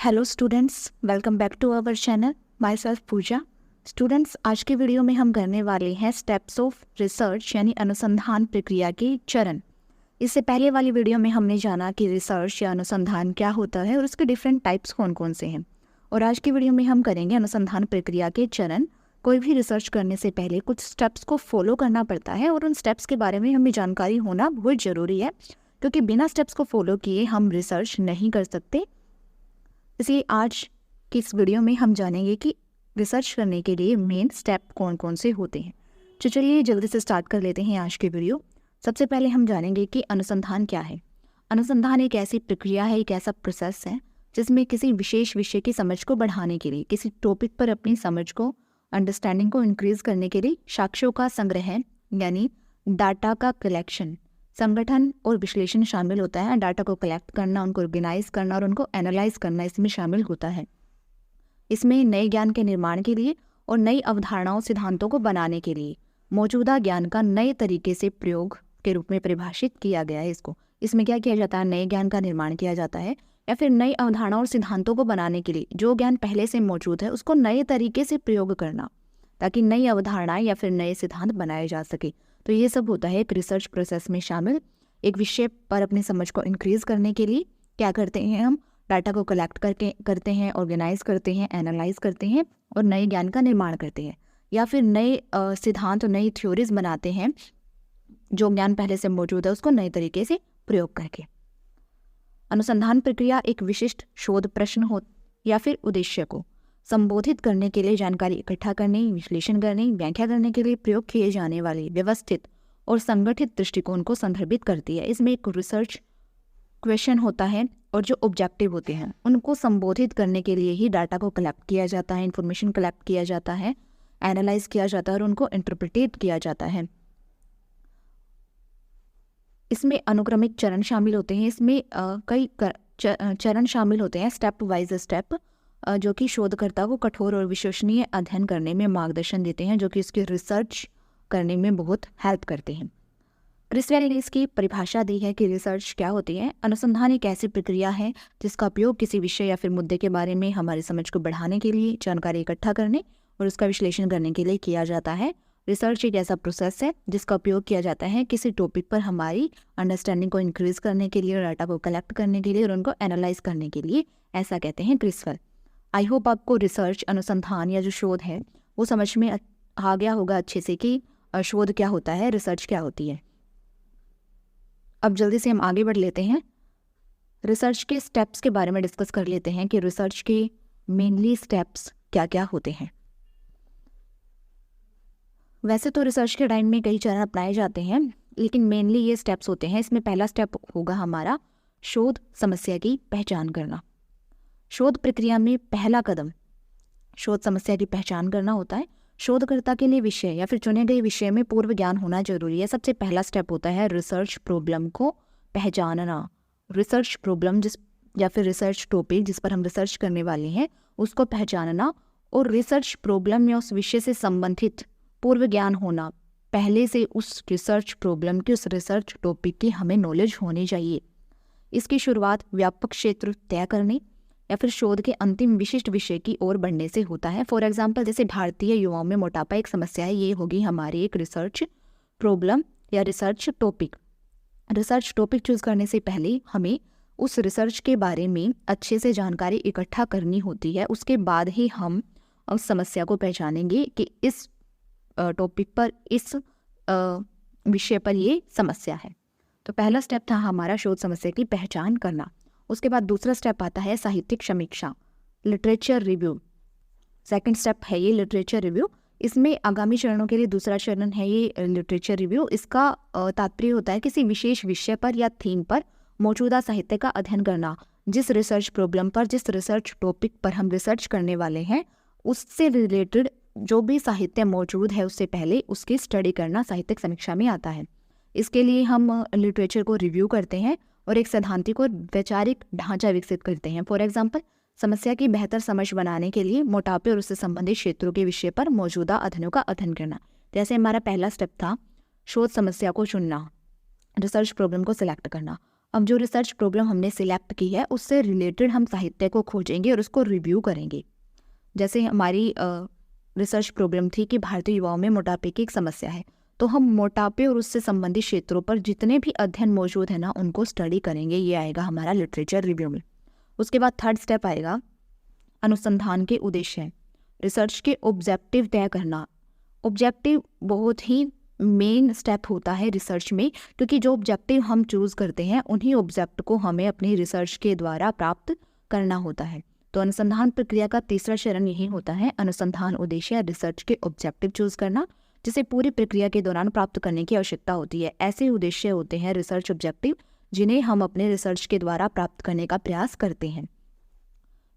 Hello students, welcome back to our channel. Myself Pooja. Students, आज के video में हम करने वाले हैं स्टेप्स ऑफ रिसर्च यानी अनुसंधान प्रक्रिया के चरण। इससे पहले वाली वीडियो में हमने जाना कि रिसर्च या अनुसंधान क्या होता है और उसके डिफरेंट टाइप्स कौन कौन से हैं। और आज की वीडियो में हम करेंगे अनुसंधान प्रक्रिया के चरण। कोई भी रिसर्च करने से पहले कुछ स्टेप्स को फॉलो करना पड़ता है और उन स्टेप्स के बारे में हमें जानकारी होना बहुत ज़रूरी है, क्योंकि बिना स्टेप्स को फॉलो किए हम रिसर्च नहीं कर सकते। इसलिए आज की इस वीडियो में हम जानेंगे कि रिसर्च करने के लिए मेन स्टेप कौन कौन से होते हैं। तो चलिए जल्दी से स्टार्ट कर लेते हैं आज की वीडियो। सबसे पहले हम जानेंगे कि अनुसंधान क्या है। अनुसंधान एक ऐसी प्रक्रिया है, एक ऐसा प्रोसेस है जिसमें किसी विशेष विषय की समझ को बढ़ाने के लिए, किसी टॉपिक पर अपनी समझ को, अंडरस्टैंडिंग को इंक्रीज करने के लिए साक्ष्यों का संग्रह यानी डाटा का कलेक्शन, संगठन और विश्लेषण शामिल होता है। डाटा को कलेक्ट करना, उनको ऑर्गेनाइज करना और उनको एनालाइज करना इसमें शामिल होता है। इसमें नए ज्ञान के निर्माण के लिए और नई अवधारणाओं, सिद्धांतों को बनाने के लिए मौजूदा ज्ञान का नए तरीके से प्रयोग के रूप में परिभाषित किया गया है। इसमें क्या किया जाता है? नए ज्ञान का निर्माण किया जाता है या फिर नई अवधारणाओं और सिद्धांतों को बनाने के लिए जो ज्ञान पहले से मौजूद है उसको नए तरीके से प्रयोग करना, ताकि नई अवधारणाएं या फिर नए सिद्धांत बनाए जा सके। तो ये सब होता है एक रिसर्च प्रोसेस में शामिल। एक विषय पर अपनी समझ को इंक्रीज करने के लिए क्या करते हैं? हम डाटा को कलेक्ट करते हैं, ऑर्गेनाइज करते हैं, एनालाइज करते हैं और नए ज्ञान का निर्माण करते हैं, या फिर नए सिद्धांत और नई थ्योरीज बनाते हैं जो ज्ञान पहले से मौजूद है उसको नए तरीके से प्रयोग करके। अनुसंधान प्रक्रिया एक विशिष्ट शोध प्रश्न हो या फिर उद्देश्य को संबोधित करने के लिए जानकारी इकट्ठा करने, विश्लेषण करने, व्याख्या करने के लिए प्रयोग किए जाने वाले व्यवस्थित और संगठित दृष्टिकोण को संदर्भित करती है। इसमें एक रिसर्च क्वेश्चन होता है और जो ऑब्जेक्टिव होते हैं उनको संबोधित करने के लिए ही डाटा को कलेक्ट किया जाता है, इंफॉर्मेशन कलेक्ट किया जाता है, एनालाइज किया जाता है और उनको इंटरप्रिटेट किया जाता है। इसमें अनुक्रमिक चरण शामिल होते हैं। इसमें कई चरण शामिल होते हैं, स्टेप वाइज स्टेप, जो कि शोधकर्ता को कठोर और विश्वसनीय अध्ययन करने में मार्गदर्शन देते हैं, जो कि उसकी रिसर्च करने में बहुत हेल्प करते हैं। क्रिसवेल ने इसकी परिभाषा दी है कि रिसर्च क्या होती है। अनुसंधान एक ऐसी प्रक्रिया है जिसका उपयोग किसी विषय या फिर मुद्दे के बारे में हमारी समझ को बढ़ाने के लिए, जानकारी इकट्ठा करने और उसका विश्लेषण करने के लिए किया जाता है। रिसर्च एक ऐसा प्रोसेस है जिसका उपयोग किया जाता है किसी टॉपिक पर हमारी अंडरस्टैंडिंग को इंक्रीज करने के लिए, डाटा को कलेक्ट करने के लिए और उनको एनालाइज करने के लिए। ऐसा कहते हैं क्रिसवेल। आई होप आपको रिसर्च, अनुसंधान या जो शोध है वो समझ में आ गया होगा अच्छे से कि शोध क्या होता है, रिसर्च क्या होती है। अब जल्दी से हम आगे बढ़ लेते हैं, रिसर्च के स्टेप्स के बारे में डिस्कस कर लेते हैं कि रिसर्च के मेनली स्टेप्स क्या क्या होते हैं। वैसे तो रिसर्च के टाइम में कई चरण अपनाए जाते हैं, लेकिन मेनली ये स्टेप्स होते हैं। इसमें पहला स्टेप होगा हमारा शोध समस्या की पहचान करना। शोध प्रक्रिया में पहला कदम शोध समस्या की पहचान करना होता है। शोधकर्ता के लिए विषय या फिर चुने गए विषय में पूर्व ज्ञान होना जरूरी है। सबसे पहला स्टेप होता है रिसर्च प्रॉब्लम को पहचानना। रिसर्च प्रॉब्लम या फिर रिसर्च टॉपिक जिस पर हम रिसर्च करने वाले हैं उसको पहचानना और रिसर्च प्रॉब्लम या उस विषय से संबंधित पूर्व ज्ञान होना। पहले से उस रिसर्च प्रॉब्लम की, उस रिसर्च टॉपिक की हमें नॉलेज होनी चाहिए। इसकी शुरुआत व्यापक क्षेत्र तय करने या फिर शोध के अंतिम विशिष्ट विषय की ओर बढ़ने से होता है। फॉर एग्जाम्पल, जैसे भारतीय युवाओं में मोटापा एक समस्या है, ये होगी हमारी एक रिसर्च प्रॉब्लम या research topic. Research topic choose करने से पहले हमें उस रिसर्च के बारे में अच्छे से जानकारी इकट्ठा करनी होती है। उसके बाद ही हम उस समस्या को पहचानेंगे कि इस टॉपिक पर, इस विषय पर ये समस्या है। तो पहला स्टेप था हमारा शोध समस्या की पहचान करना। उसके बाद दूसरा स्टेप आता है साहित्यिक समीक्षा, लिटरेचर रिव्यू। सेकंड स्टेप है ये लिटरेचर रिव्यू। इसमें आगामी चरणों के लिए दूसरा चरण है ये लिटरेचर रिव्यू। इसका तात्पर्य होता है किसी विशेष विषय पर या थीम पर मौजूदा साहित्य का अध्ययन करना। जिस रिसर्च प्रॉब्लम पर, जिस रिसर्च टॉपिक पर हम रिसर्च करने वाले हैं उससे रिलेटेड जो भी साहित्य मौजूद है उससे पहले उसकी स्टडी करना साहित्यिक समीक्षा में आता है। इसके लिए हम लिटरेचर को रिव्यू करते हैं और एक सैद्धांतिक और वैचारिक ढांचा विकसित करते हैं। फॉर एग्जाम्पल, समस्या की बेहतर समझ बनाने के लिए मोटापे और उससे संबंधित क्षेत्रों के विषय पर मौजूदा अध्ययनों का अध्ययन करना। जैसे हमारा पहला स्टेप था शोध समस्या को चुनना, रिसर्च प्रॉब्लम को सिलेक्ट करना। अब जो रिसर्च प्रॉब्लम हमने सिलेक्ट की है उससे रिलेटेड हम साहित्य को खोजेंगे और उसको रिव्यू करेंगे। जैसे हमारी रिसर्च प्रॉब्लम थी कि भारतीय युवाओं में मोटापे की एक समस्या है, तो हम मोटापे और उससे संबंधित क्षेत्रों पर जितने भी अध्ययन मौजूद है ना उनको स्टडी करेंगे। ये आएगा हमारा लिटरेचर रिव्यू में। उसके बाद थर्ड स्टेप आएगा अनुसंधान के उद्देश्य, रिसर्च के ऑब्जेक्टिव तय करना। ऑब्जेक्टिव बहुत ही मेन स्टेप होता है रिसर्च में, क्योंकि जो ऑब्जेक्टिव हम चूज़ करते हैं उन्हीं ऑब्जेक्ट को हमें अपनी रिसर्च के द्वारा प्राप्त करना होता है। तो अनुसंधान प्रक्रिया का तीसरा चरण यही होता है, अनुसंधान उद्देश्य, रिसर्च के ऑब्जेक्टिव चूज करना, जिसे पूरी प्रक्रिया के दौरान प्राप्त करने की आवश्यकता होती है। ऐसे उद्देश्य होते हैं रिसर्च ऑब्जेक्टिव जिन्हें हम अपने रिसर्च के द्वारा प्राप्त करने का प्रयास करते हैं।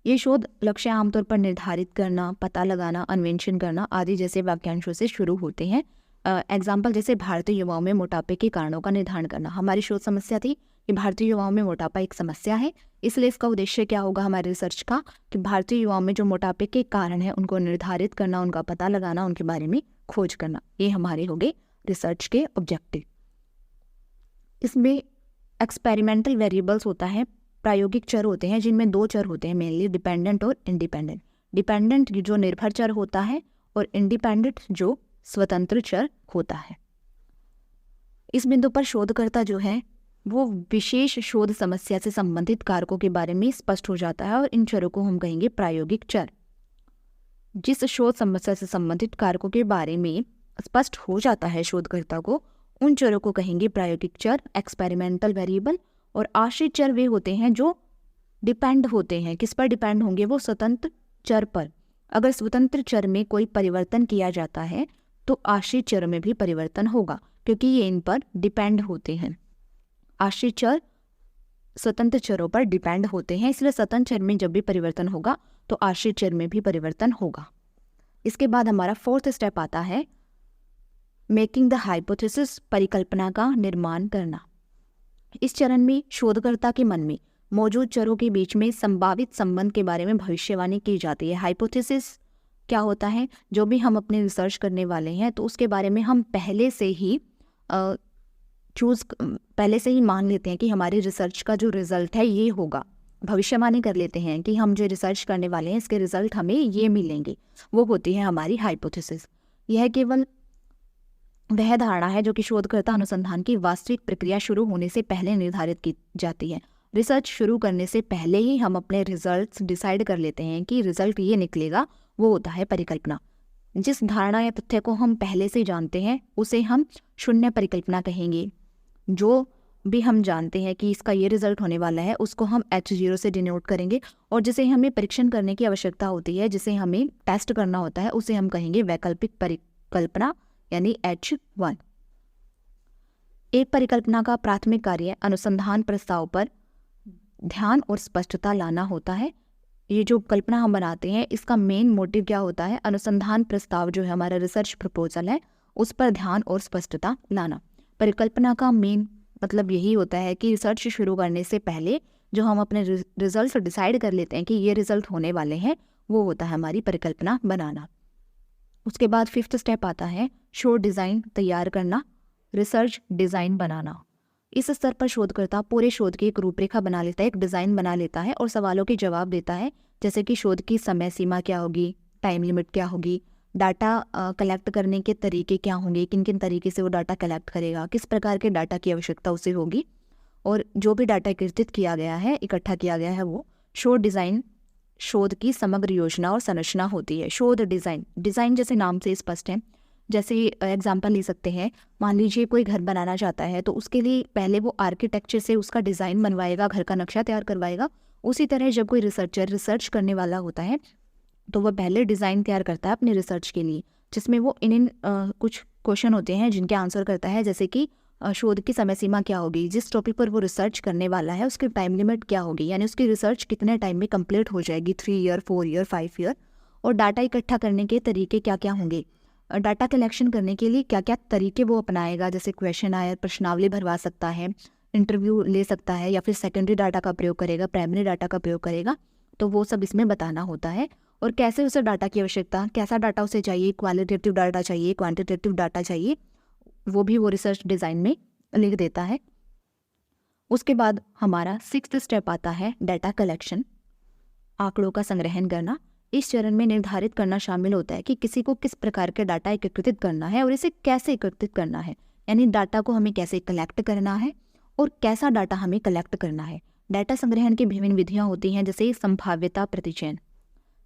ये शोध लक्ष्य आमतौर पर निर्धारित करना, पता लगाना, अन्वेषण करना आदि जैसे वाक्यांशों से शुरू होते हैं। एग्जाम्पल जैसे भारतीय युवाओं में मोटापे के कारणों का निर्धारण करना। हमारी शोध समस्या थी कि भारतीय युवाओं में मोटापा एक समस्या है, इसलिए इसका उद्देश्य क्या होगा हमारे रिसर्च का कि भारतीय युवाओं में जो मोटापे के कारण है उनको निर्धारित करना, उनका पता लगाना, उनके बारे में खोज करना। ये हमारे हो गए रिसर्च के ऑब्जेक्टिव। इसमें एक्सपेरिमेंटल वेरिएबल्स होता है, प्रायोगिक चर होते हैं जिनमें दो चर होते हैं मेनली, डिपेंडेंट और इंडिपेंडेंट। डिपेंडेंट जो निर्भर चर होता है और इंडिपेंडेंट जो स्वतंत्र चर होता है। इस बिंदु पर शोधकर्ता जो है वो विशेष शोध समस्या से संबंधित कारकों के बारे में स्पष्ट हो जाता है और इन चरों को हम कहेंगे प्रायोगिक चर। जिस शोध समस्या से संबंधित कारकों के बारे में स्पष्ट हो जाता है शोधकर्ता को, उन चरों को कहेंगे प्रायोगिक चर, एक्सपेरिमेंटल वेरिएबल। और आश्रित चर वे होते हैं जो डिपेंड होते हैं। किस पर डिपेंड होंगे? वो स्वतंत्र चर पर। अगर स्वतंत्र चर में कोई परिवर्तन किया जाता है तो आश्रित चर में भी परिवर्तन होगा, क्योंकि ये इन पर डिपेंड होते हैं। आश्रित चर स्वतंत्र चरों पर डिपेंड होते हैं, इसलिए स्वतंत्र चर में जब भी परिवर्तन होगा तो आश्रित चर में भी परिवर्तन होगा। इसके बाद हमारा फोर्थ स्टेप आता है मेकिंग द हाइपोथेसिस, परिकल्पना का निर्माण करना। इस चरण में शोधकर्ता के मन में मौजूद चरों के बीच में संभावित संबंध के बारे में भविष्यवाणी की जाती है। हाइपोथेसिस क्या होता है? जो भी हम अपने रिसर्च करने वाले हैं तो उसके बारे में हम पहले से ही मान लेते हैं कि हमारी रिसर्च का जो रिजल्ट है ये होगा। भविष्यवाणी कर लेते हैं कि हम जो रिसर्च करने वाले हैं इसके रिजल्ट हमें ये मिलेंगे, वो होती है हमारी हाइपोथेसिस। यह केवल वह धारणा है जो कि शोधकर्ता अनुसंधान की वास्तविक प्रक्रिया शुरू होने से पहले निर्धारित की जाती है। रिसर्च शुरू करने से पहले ही हम अपने रिजल्ट्स डिसाइड कर लेते हैं कि रिजल्ट ये निकलेगा, वो होता है परिकल्पना। जिस धारणा या तथ्य को हम पहले से जानते हैं उसे हम शून्य परिकल्पना कहेंगे। जो भी हम जानते हैं कि इसका ये रिजल्ट होने वाला है उसको हम H0 से डिनोट करेंगे, और जिसे हमें परीक्षण करने की आवश्यकता होती है, जिसे हमें टेस्ट करना होता है, उसे हम कहेंगे वैकल्पिक परिकल्पना यानी H1। एक परिकल्पना का प्राथमिक कार्य अनुसंधान प्रस्ताव पर ध्यान और स्पष्टता लाना होता है। ये जो कल्पना हम बनाते हैं इसका मेन मोटिव क्या होता है? अनुसंधान प्रस्ताव जो है हमारा रिसर्च प्रपोजल है उस पर ध्यान और स्पष्टता लाना। परिकल्पना का मेन मतलब यही होता है कि रिसर्च शुरू करने से पहले जो हम अपने रिजल्ट डिसाइड कर लेते हैं कि ये रिजल्ट होने वाले हैं, वो होता है हमारी परिकल्पना बनाना। उसके बाद फिफ्थ स्टेप आता है शोध डिज़ाइन तैयार करना, रिसर्च डिज़ाइन बनाना। इस स्तर पर शोधकर्ता पूरे शोध की एक रूपरेखा बना लेता है, एक डिज़ाइन बना लेता है और सवालों के जवाब देता है, जैसे कि शोध की समय सीमा क्या होगी, टाइम लिमिट क्या होगी, डाटा कलेक्ट करने के तरीके क्या होंगे, किन किन तरीके से वो डाटा कलेक्ट करेगा, किस प्रकार के डाटा की आवश्यकता उसे होगी, और जो भी डाटा एकत्रित किया गया है, इकट्ठा किया गया है, वो शोध डिज़ाइन शोध की समग्र योजना और संरचना होती है। शोध डिज़ाइन जैसे नाम से स्पष्ट है। जैसे एग्जाम्पल ले सकते हैं, मान लीजिए कोई घर बनाना चाहता है तो उसके लिए पहले वो आर्किटेक्चर से उसका डिज़ाइन बनवाएगा, घर का नक्शा तैयार करवाएगा। उसी तरह जब कोई रिसर्चर रिसर्च करने वाला होता है तो वह पहले डिज़ाइन तैयार करता है अपने रिसर्च के लिए, जिसमें वो इन कुछ क्वेश्चन होते हैं जिनके आंसर करता है, जैसे कि शोध की समय सीमा क्या होगी, जिस टॉपिक पर वो रिसर्च करने वाला है उसकी टाइम लिमिट क्या होगी, यानी उसकी रिसर्च कितने टाइम में कंप्लीट हो जाएगी, 3 ईयर, 4 ईयर, 5 ईयर, और डाटा इकट्ठा करने के तरीके क्या क्या होंगे, डाटा कलेक्शन करने के लिए क्या क्या तरीके वो अपनाएगा, जैसे क्वेश्चन आयर, प्रश्नावली भरवा सकता है, इंटरव्यू ले सकता है, या फिर सेकेंडरी डाटा का प्रयोग करेगा, प्राइमरी डाटा का प्रयोग करेगा, तो वो सब इसमें बताना होता है। और कैसे उसे डाटा की आवश्यकता, कैसा डाटा उसे चाहिए, क्वालिटेटिव डाटा चाहिए, क्वांटिटेटिव डाटा चाहिए, वो भी वो रिसर्च डिज़ाइन में लिख देता है। उसके बाद हमारा 6th स्टेप आता है डाटा कलेक्शन, आंकड़ों का संग्रहण करना। इस चरण में निर्धारित करना शामिल होता है कि किसी को किस प्रकार के डाटा एकत्रित करना है और इसे कैसे एकत्रित करना है, यानी डाटा को हमें कैसे कलेक्ट करना है और कैसा डाटा हमें कलेक्ट करना है। डाटा संग्रहण की विभिन्न विधियां होती हैं, जैसे संभाव्यता प्रतिचयन,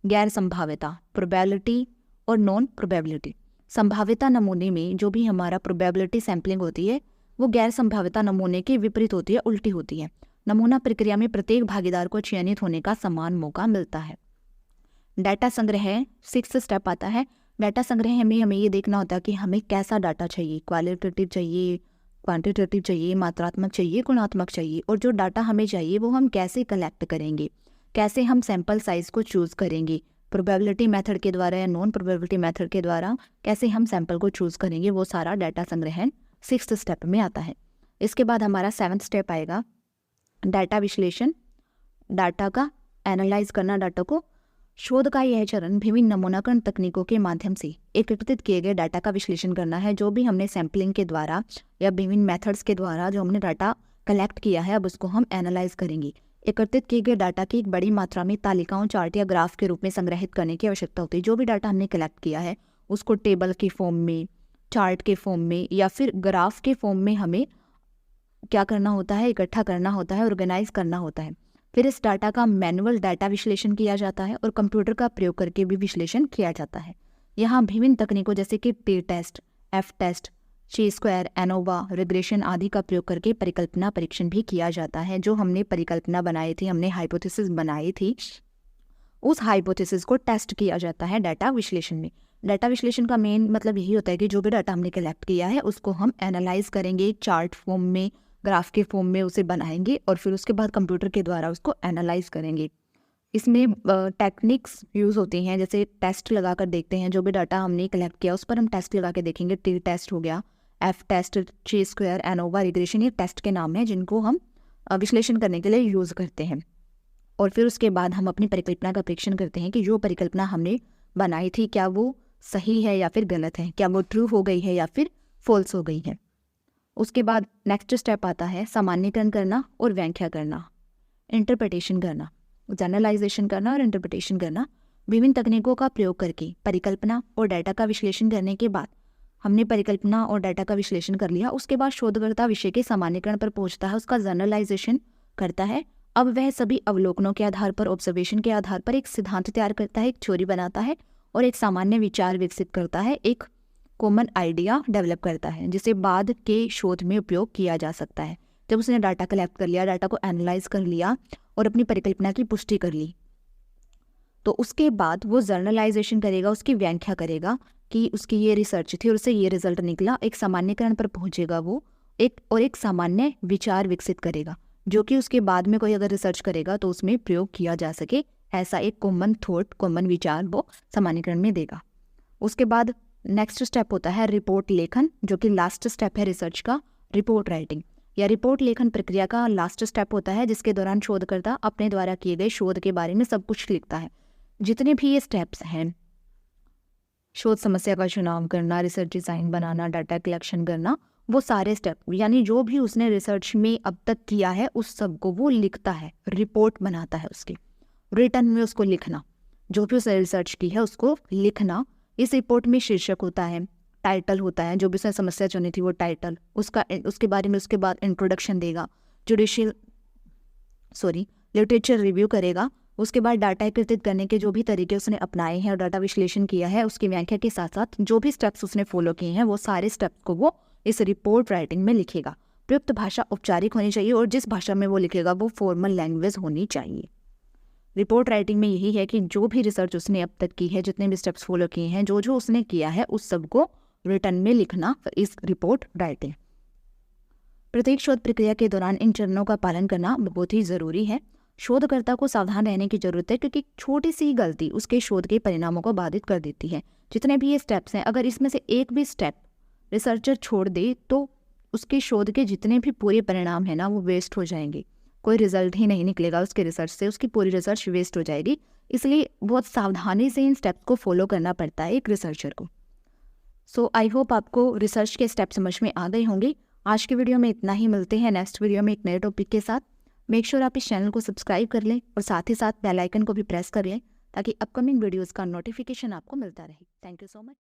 गैर संभाव्यता प्रोबेबिलिटी और नॉन प्रोबेबिलिटी। संभाव्यता नमूने में जो भी हमारा प्रोबेबिलिटी सैंपलिंग होती है वो गैर संभाव्यता नमूने के विपरीत होती है, उल्टी होती है। नमूना प्रक्रिया में प्रत्येक भागीदार को चयनित होने का समान मौका मिलता है। डाटा संग्रह 6th स्टेप आता है। डाटा संग्रह में हमें ये देखना होता है कि हमें कैसा डाटा चाहिए, क्वालिटेटिव चाहिए, क्वांटिटेटिव चाहिए, मात्रात्मक चाहिए, गुणात्मक चाहिए, और जो डाटा हमें चाहिए वो हम कैसे कलेक्ट करेंगे, कैसे हम सैंपल साइज को चूज़ करेंगे, प्रोबेबिलिटी मेथड के द्वारा या नॉन प्रोबेबिलिटी मेथड के द्वारा कैसे हम सैंपल को चूज़ करेंगे, वो सारा डाटा संग्रहण 6th स्टेप में आता है। इसके बाद हमारा 7th स्टेप आएगा डाटा विश्लेषण, डाटा का एनालाइज करना। डाटा को शोध का यह चरण विभिन्न नमूनाकरण तकनीकों के माध्यम से एकत्रित किए गए डाटा का विश्लेषण करना है। जो भी हमने सैंपलिंग के द्वारा या विभिन्न मेथड्स के द्वारा जो हमने डाटा कलेक्ट किया है, अब उसको हम एनालाइज करेंगे। एकत्रित किए गए डाटा की एक बड़ी मात्रा में तालिकाओं, चार्ट या ग्राफ के रूप में संग्रहित करने की आवश्यकता होती है। जो भी डाटा हमने कलेक्ट किया है उसको टेबल के फॉर्म में, चार्ट के फॉर्म में या फिर ग्राफ के फॉर्म में हमें क्या करना होता है, इकट्ठा करना होता है, ऑर्गेनाइज करना होता है। फिर इस डाटा का मैनुअल डाटा विश्लेषण किया जाता है और कंप्यूटर का प्रयोग करके भी विश्लेषण किया जाता है। यहाँ विभिन्न तकनीकों जैसे कि टी टेस्ट, एफ टेस्ट, ची स्क्वायर, एनोवा, रिग्रेशन आदि का प्रयोग करके परिकल्पना परीक्षण भी किया जाता है। जो हमने परिकल्पना बनाई थी, हमने हाइपोथेसिस बनाई थी, उस हाइपोथेसिस को टेस्ट किया जाता है डाटा विश्लेषण में। डाटा विश्लेषण का मेन मतलब यही होता है कि जो भी डाटा हमने कलेक्ट किया है उसको हम एनालाइज करेंगे, चार्ट फॉर्म में, ग्राफ के फॉर्म में उसे बनाएंगे और फिर उसके बाद कंप्यूटर के द्वारा उसको एनालाइज करेंगे। इसमें टेक्निक्स यूज़ होती हैं, जैसे टेस्ट लगा कर देखते हैं। जो भी डाटा हमने कलेक्ट किया उस पर हम टेस्ट लगा के देखेंगे। टी टेस्ट हो गया, एफ टेस्ट, ची स्क्वायर, एनोवा, रिग्रेशन, ये टेस्ट के नाम हैं जिनको हम विश्लेषण करने के लिए यूज़ करते हैं। और फिर उसके बाद हम अपनी परिकल्पना का परीक्षण करते हैं कि जो परिकल्पना हमने बनाई थी क्या वो सही है या फिर गलत है, क्या वो ट्रू हो गई है या फिर फॉल्स हो गई है। उसके बाद नेक्स्ट स्टेप आता है सामान्यीकरण करना और व्याख्या करना, इंटरप्रिटेशन करना, जनरलाइजेशन करना और इंटरप्रिटेशन करना। विभिन्न तकनीकों का प्रयोग करके परिकल्पना और डाटा का विश्लेषण करने के बाद हमने परिकल्पना और डाटा का विश्लेषण कर लिया। उसके बाद शोधकर्ता विषय के सामान्यीकरण पर पहुंचता है, उसका जनरलाइजेशन करता है। अब वह सभी अवलोकनों के आधार पर, ऑब्जर्वेशन के आधार पर एक सिद्धांत तैयार करता है, एक थ्योरी बनाता है और एक सामान्य विचार विकसित करता है, एक कॉमन आइडिया डेवलप करता है जिसे बाद के शोध में उपयोग किया जा सकता है। जब उसने डाटा कलेक्ट कर लिया, डाटा को एनालाइज कर लिया और अपनी परिकल्पना की पुष्टि कर ली, तो उसके बाद वो जर्नलाइजेशन करेगा, उसकी व्याख्या करेगा कि उसकी ये रिसर्च थी और उससे ये रिजल्ट निकला। एक सामान्यकरण पर पहुंचेगा वो, एक सामान्य विचार विकसित करेगा जो कि उसके बाद में कोई अगर रिसर्च करेगा तो उसमें प्रयोग किया जा सके। ऐसा एक कॉमन थॉट, कॉमन विचार वो सामान्यकरण में देगा। उसके बाद नेक्स्ट स्टेप होता है रिपोर्ट लेखन, जो कि लास्ट स्टेप है रिसर्च का, रिपोर्ट राइटिंग। या रिपोर्ट लेखन प्रक्रिया का लास्ट स्टेप होता है जिसके दौरान शोधकर्ता अपने द्वारा किए गए शोध के बारे में सब कुछ लिखता है। जितने भी ये स्टेप्स हैं, शोध समस्या का चुनाव करना, रिसर्च डिज़ाइन बनाना, डाटा कलेक्शन करना, वो सारे स्टेप यानी जो भी उसने रिसर्च में अब तक किया है उस सब को वो लिखता है, रिपोर्ट बनाता है। उसकी रिटर्न में उसको लिखना, जो भी उसने रिसर्च की है उसको लिखना। इस रिपोर्ट में शीर्षक होता है, टाइटल होता है, जो भी उसने समस्या चुनी थी वो टाइटल, उसके बारे में उसके बाद इंट्रोडक्शन देगा, लिटरेचर रिव्यू करेगा। उसके बाद डाटा एकत्रित करने के जो भी तरीके उसने अपनाए हैं और डाटा विश्लेषण किया है उसकी व्याख्या के साथ साथ जो भी स्टेप्स उसने फॉलो किए हैं वो सारे स्टेप्स को वो इस रिपोर्ट राइटिंग में लिखेगा। प्रयुक्त भाषा औपचारिक होनी चाहिए और जिस भाषा में वो लिखेगा वो फॉर्मल लैंग्वेज होनी चाहिए। रिपोर्ट राइटिंग में यही है कि जो भी रिसर्च उसने अब तक की है, जितने भी स्टेप्स फॉलो किए हैं, जो जो उसने किया है उस सब को रिटर्न में लिखना इस रिपोर्ट राइटिंग। प्रत्येक शोध प्रक्रिया के दौरान इन चरणों का पालन करना बहुत ही जरूरी है। शोधकर्ता को सावधान रहने की जरूरत है क्योंकि छोटी सी गलती उसके शोध के परिणामों को बाधित कर देती है। जितने भी ये स्टेप्स हैं, अगर इसमें से एक भी स्टेप रिसर्चर छोड़ दे तो उसके शोध के जितने भी पूरे परिणाम हैं ना वो वेस्ट हो जाएंगे, कोई रिजल्ट ही नहीं निकलेगा उसके रिसर्च से, उसकी पूरी रिसर्च वेस्ट हो जाएगी। इसलिए बहुत सावधानी से इन स्टेप्स को फॉलो करना पड़ता है एक रिसर्चर को। सो आई होप आपको रिसर्च के स्टेप समझ में आ गए होंगे। आज की वीडियो में इतना ही, मिलते हैं नेक्स्ट वीडियो में एक नए टॉपिक के साथ। मेक श्योर आप इस चैनल को सब्सक्राइब कर लें और साथ ही साथ बेल आइकन को भी प्रेस कर लें ताकि अपकमिंग वीडियोज़ का नोटिफिकेशन आपको मिलता रहे। Thank you so much.